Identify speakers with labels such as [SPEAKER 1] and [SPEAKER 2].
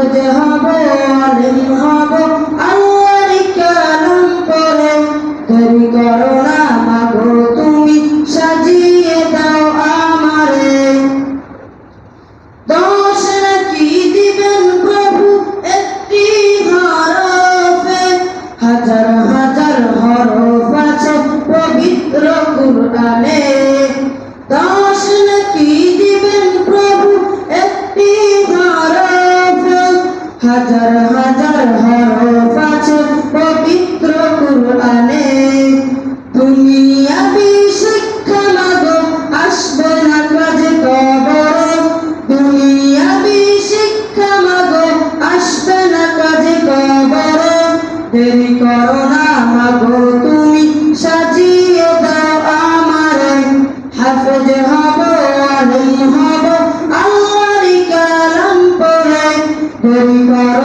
[SPEAKER 1] হাফেজ হব, আলিম হব, আল্লাহর কালাম পড়ে। দেরি করো না মাগো তুমি, সাজিয়ে দাও আমারে। দোষ নাকি দিবেন প্রভু একটি হরফে, হাজার হাজার হরফ আছে পবিত্র কুরআনে। দোষ নাকি দিবেন প্রভু একটি হরফে, হাজার হাজার হরফ আছে পবিত্র কুরআনে। দুনিয়াবি শিক্ষা মাগো আসবে না কাজে কবরে, দুনিয়াবি শিক্ষা মাগো আসবে না কাজে কবরে। দেরি করো না মাগো তুমি, সাজিয়ে দাও আমারে। হাফেজ হব, আলিম হব, আল্লাহর কালাম পড়ে। দেরি করো